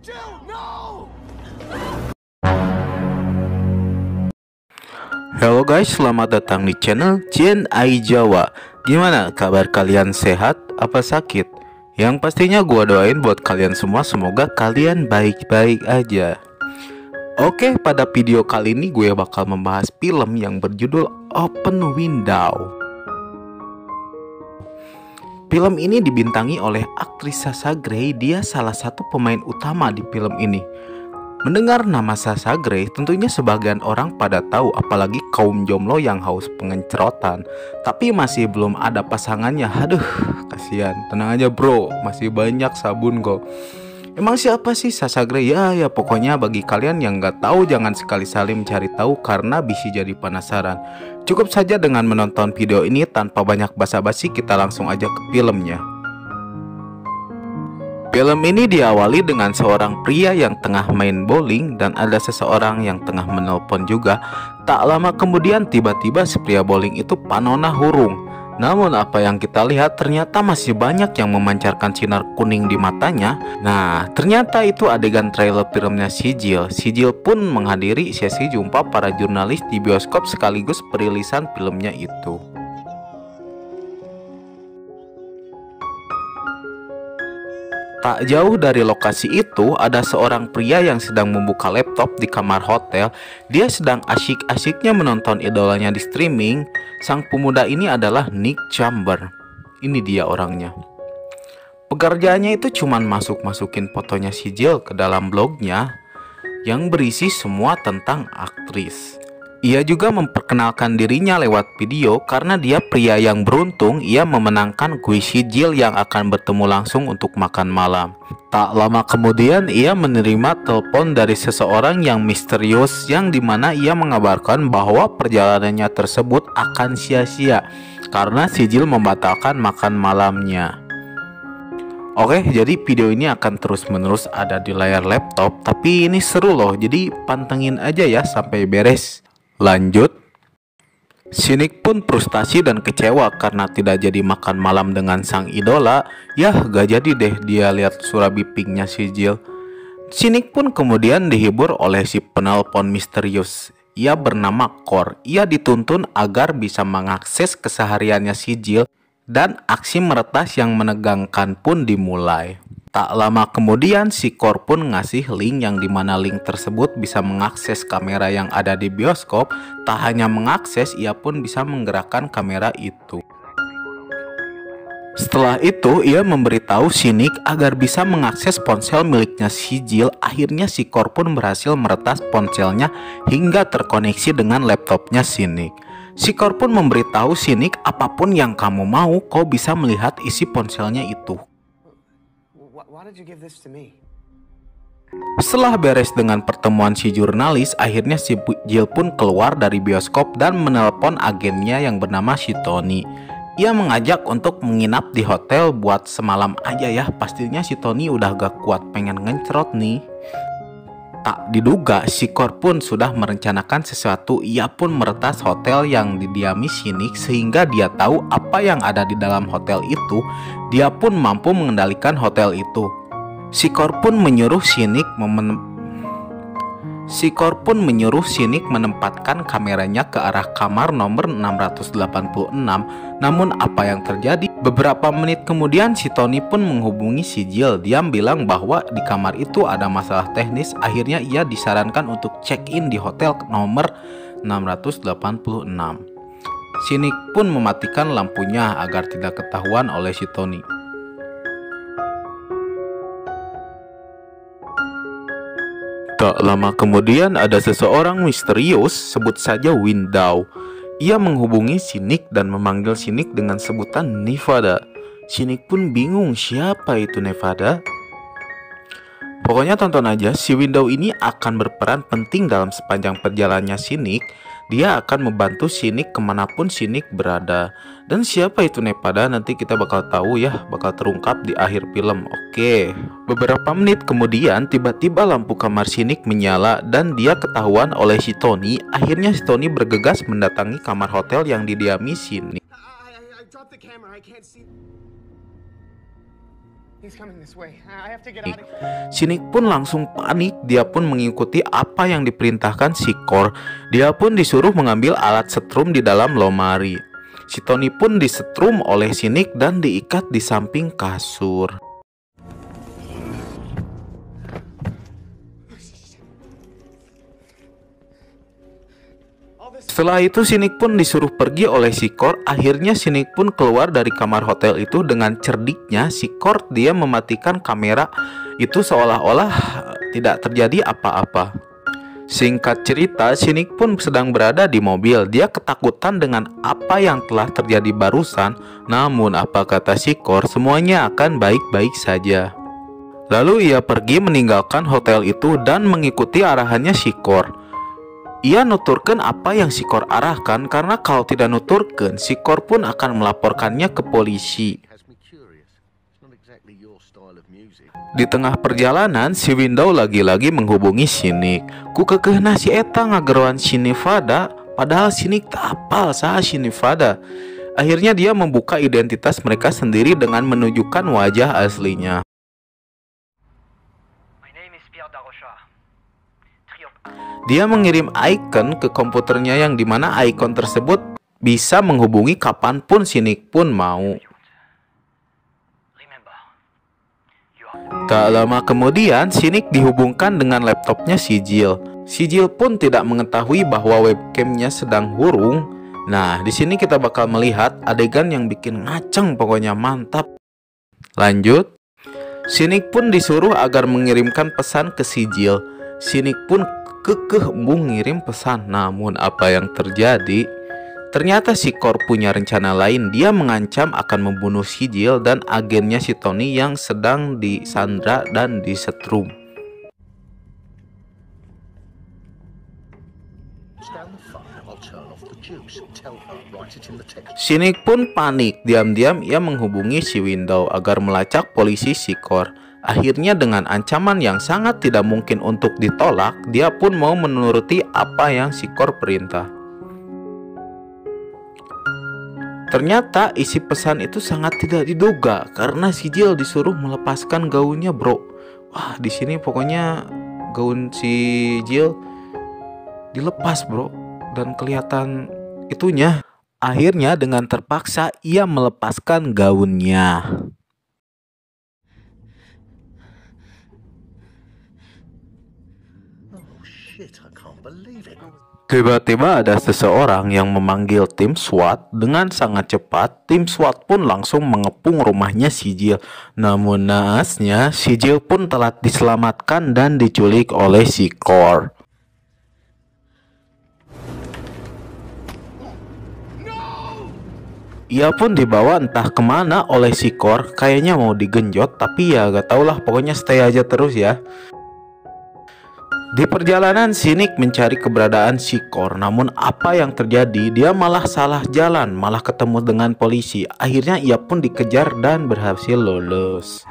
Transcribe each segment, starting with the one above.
Halo guys, selamat datang di channel Gen AI Jawa. Gimana kabar kalian, sehat apa sakit? Yang pastinya gua doain buat kalian semua, semoga kalian baik-baik aja. Oke, pada video kali ini gue bakal membahas film yang berjudul Open Window. Film ini dibintangi oleh aktris Sasha Grey. Dia salah satu pemain utama di film ini. Mendengar nama Sasha Grey, tentunya sebagian orang pada tahu, apalagi kaum jomblo yang haus pengencerotan, tapi masih belum ada pasangannya. Aduh, kasihan. Tenang aja bro, masih banyak sabun kok. Emang siapa sih Sasha Grey? Ya pokoknya bagi kalian yang nggak tahu, jangan sekali-kali mencari tahu karena bisa jadi penasaran. Cukup saja dengan menonton video ini tanpa banyak basa-basi, kita langsung aja ke filmnya. Film ini diawali dengan seorang pria yang tengah main bowling dan ada seseorang yang tengah menelpon juga. Tak lama kemudian tiba-tiba si pria bowling itu panona hurung. Namun apa yang kita lihat ternyata masih banyak yang memancarkan sinar kuning di matanya. Nah, ternyata itu adegan trailer filmnya Sijil. Sijil pun menghadiri sesi jumpa para jurnalis di bioskop sekaligus perilisan filmnya itu. Tak jauh dari lokasi itu, ada seorang pria yang sedang membuka laptop di kamar hotel. Dia sedang asyik-asyiknya menonton idolanya di streaming. Sang pemuda ini adalah Nick Chambers. Ini dia orangnya. Pekerjaannya itu cuman masukin fotonya si Jill ke dalam blognya yang berisi semua tentang aktris. Ia juga memperkenalkan dirinya lewat video karena dia pria yang beruntung. Ia memenangkan kuis si Jill yang akan bertemu langsung untuk makan malam. Tak lama kemudian ia menerima telepon dari seseorang yang misterius, yang dimana ia mengabarkan bahwa perjalanannya tersebut akan sia-sia karena si Jill membatalkan makan malamnya. Oke, jadi video ini akan terus-menerus ada di layar laptop, tapi ini seru loh, jadi pantengin aja ya sampai beres. Lanjut, si Nick pun frustasi dan kecewa karena tidak jadi makan malam dengan sang idola. Yah, gak jadi deh dia lihat surabi pinknya si Jill. Si Nick pun kemudian dihibur oleh si penelpon misterius. Ia bernama Core. Ia dituntun agar bisa mengakses kesehariannya si Jill, dan aksi meretas yang menegangkan pun dimulai. Tak lama kemudian si Core pun ngasih link yang dimana link tersebut bisa mengakses kamera yang ada di bioskop. Tak hanya mengakses, ia pun bisa menggerakkan kamera itu. Setelah itu ia memberitahu si Nick agar bisa mengakses ponsel miliknya si Jill. Akhirnya si Core pun berhasil meretas ponselnya hingga terkoneksi dengan laptopnya si Nick. Si Core pun memberitahu si Nick, apapun yang kamu mau, kau bisa melihat isi ponselnya itu. Setelah beres dengan pertemuan si jurnalis, akhirnya si Jill pun keluar dari bioskop dan menelpon agennya yang bernama si Tony. Ia mengajak untuk menginap di hotel buat semalam aja ya. Pastinya si Tony udah gak kuat pengen ngencerot nih. Tak diduga si Core pun sudah merencanakan sesuatu. Ia pun meretas hotel yang didiami si Nick sehingga dia tahu apa yang ada di dalam hotel itu. Dia pun mampu mengendalikan hotel itu. Si Core pun menyuruh si Nick menempatkan kameranya ke arah kamar nomor 686. Namun apa yang terjadi? Beberapa menit kemudian si Tony pun menghubungi si Jill. Dia bilang bahwa di kamar itu ada masalah teknis. Akhirnya ia disarankan untuk check-in di hotel nomor 686. Si Nick pun mematikan lampunya agar tidak ketahuan oleh si Tony. Tak lama kemudian ada seseorang misterius, sebut saja Window. Ia menghubungi si Nick dan memanggil si Nick dengan sebutan Nevada. Si Nick pun bingung siapa itu Nevada. Pokoknya tonton aja, si Window ini akan berperan penting dalam sepanjang perjalanannya si Nick. Dia akan membantu si Nick kemanapun si Nick berada. Dan siapa itu Nevada nanti kita bakal tahu ya, bakal terungkap di akhir film. Oke, beberapa menit kemudian tiba-tiba lampu kamar si Nick menyala dan dia ketahuan oleh si Tony. Akhirnya si Tony bergegas mendatangi kamar hotel yang didiami si Nick. Sinik pun langsung panik, dia pun mengikuti apa yang diperintahkan si Kor. Dia pun disuruh mengambil alat setrum di dalam lemari. Si Tony pun disetrum oleh Sinik dan diikat di samping kasur. Setelah itu Sinik pun disuruh pergi oleh si Kor. Akhirnya Sinik pun keluar dari kamar hotel itu. Dengan cerdiknya si Kor dia mematikan kamera itu seolah-olah tidak terjadi apa-apa. Singkat cerita, Sinik pun sedang berada di mobil. Dia ketakutan dengan apa yang telah terjadi barusan. Namun apa kata si Kor, semuanya akan baik-baik saja. Lalu ia pergi meninggalkan hotel itu dan mengikuti arahannya si Kor. Ia nuturkan apa yang si Kor arahkan, karena kalau tidak nuturkan, si Kor pun akan melaporkannya ke polisi. Di tengah perjalanan, si Window lagi-lagi menghubungi Sinik. Ku kekehna si eta ngageroan si Nevada, padahal Sinik tak apal saha si Nevada. Akhirnya dia membuka identitas mereka sendiri dengan menunjukkan wajah aslinya. Dia mengirim icon ke komputernya yang dimana icon tersebut bisa menghubungi kapanpun Sinik pun mau. Tak lama kemudian Sinik dihubungkan dengan laptopnya si Jill. Si Jill pun tidak mengetahui bahwa webcamnya sedang hurung. Nah, di sini kita bakal melihat adegan yang bikin ngaceng, pokoknya mantap. Lanjut, Sinik pun disuruh agar mengirimkan pesan ke si Jill. Sinik pun kekeh mengirim pesan, namun apa yang terjadi? Ternyata si Kor punya rencana lain. Dia mengancam akan membunuh si Jill dan agennya si Tony yang sedang disandra dan disetrum. Sinik pun panik. Diam-diam ia menghubungi si Window agar melacak polisi si Kor. Akhirnya dengan ancaman yang sangat tidak mungkin untuk ditolak, dia pun mau menuruti apa yang si Kor perintah. Ternyata isi pesan itu sangat tidak diduga karena si Jill disuruh melepaskan gaunnya, bro. Wah, di sini pokoknya gaun si Jill dilepas, bro, dan kelihatan itunya. Akhirnya dengan terpaksa ia melepaskan gaunnya. Tiba-tiba ada seseorang yang memanggil tim SWAT. Dengan sangat cepat, tim SWAT pun langsung mengepung rumahnya si Jill. Namun naasnya, si Jill pun telah diselamatkan dan diculik oleh si Kor. Ia pun dibawa entah kemana oleh si Kor. Kayaknya mau digenjot, tapi ya gak tau lah, pokoknya stay aja terus ya. Di perjalanan Sinik mencari keberadaan si Kor. Namun apa yang terjadi? Dia malah salah jalan, malah ketemu dengan polisi. Akhirnya ia pun dikejar dan berhasil lolos.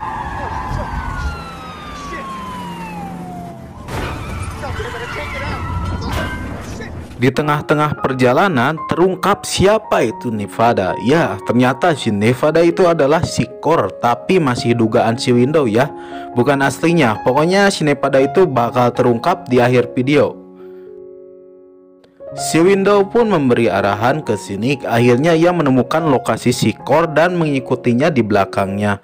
Di tengah-tengah perjalanan terungkap siapa itu Nevada. Ya, ternyata si Nevada itu adalah si Kor, tapi masih dugaan si Window ya, bukan aslinya. Pokoknya si Nevada itu bakal terungkap di akhir video. Si Window pun memberi arahan ke Sinik. Akhirnya ia menemukan lokasi si Kor dan mengikutinya di belakangnya.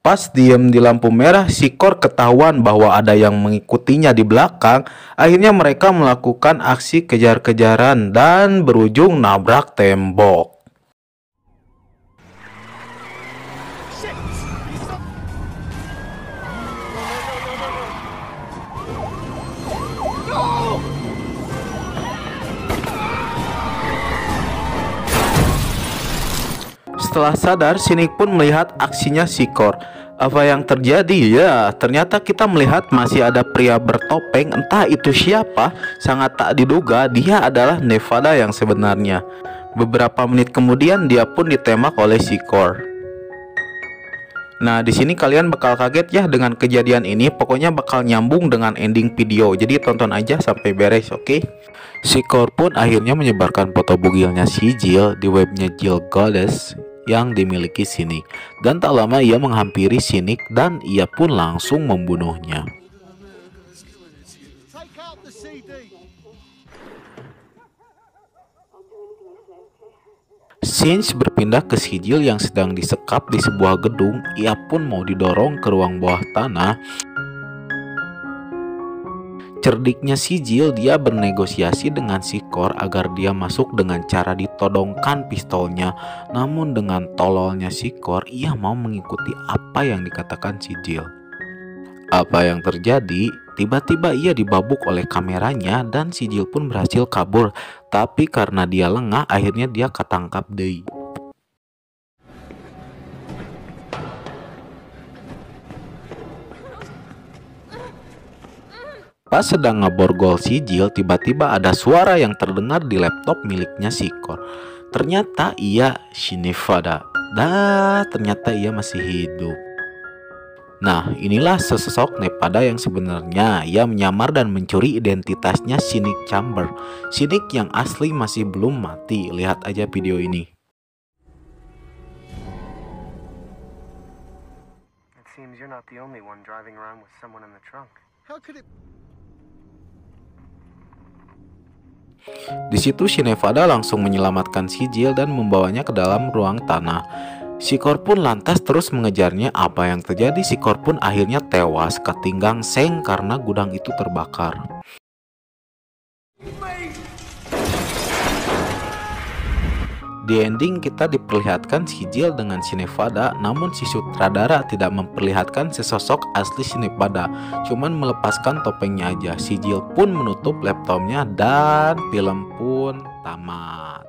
Pas diem di lampu merah, si Kor ketahuan bahwa ada yang mengikutinya di belakang. Akhirnya mereka melakukan aksi kejar-kejaran dan berujung nabrak tembok. Setelah sadar, Sinik pun melihat aksinya si Kor. Apa yang terjadi? Ya, ternyata kita melihat masih ada pria bertopeng. Entah itu siapa, sangat tak diduga dia adalah Nevada yang sebenarnya. Beberapa menit kemudian dia pun ditembak oleh si Kor. Nah, di sini kalian bakal kaget ya dengan kejadian ini. Pokoknya bakal nyambung dengan ending video. Jadi tonton aja sampai beres, oke? Si Kor pun akhirnya menyebarkan foto bugilnya si Jill di webnya Jill Goddess. yang dimiliki Cynic. Dan tak lama ia menghampiri Cynic dan ia pun langsung membunuhnya. Sinch berpindah ke Sigil yang sedang disekap di sebuah gedung. Ia pun mau didorong ke ruang bawah tanah. Cerdiknya Sigil, dia bernegosiasi dengan Sikor agar dia masuk dengan cara ditodongkan pistolnya. Namun dengan tololnya Sikor, ia mau mengikuti apa yang dikatakan Sigil. Apa yang terjadi? Tiba-tiba ia dibabuk oleh kameranya dan Sigil pun berhasil kabur. Tapi karena dia lengah, akhirnya dia ketangkap deui. Pas sedang ngeborgol Sigil, tiba-tiba ada suara yang terdengar di laptop miliknya Sikor. Ternyata ia Shinefada. Ternyata ia masih hidup. Nah, inilah sesosok Nevada yang sebenarnya. Ia menyamar dan mencuri identitasnya Cynic Chamber. Cynic yang asli masih belum mati. Lihat aja video ini. It seems you're not the only one driving around with someone in the trunk. How could it? Di situ Shinefada langsung menyelamatkan Sigil dan membawanya ke dalam ruang tanah. Sikor pun lantas terus mengejarnya. Apa yang terjadi? Sikor pun akhirnya tewas ketinggang seng karena gudang itu terbakar. Di ending kita diperlihatkan Sigil dengan Shinefada, namun si sutradara tidak memperlihatkan sesosok asli Shinefada, cuman melepaskan topengnya aja. Sigil pun menutup laptopnya dan film pun tamat.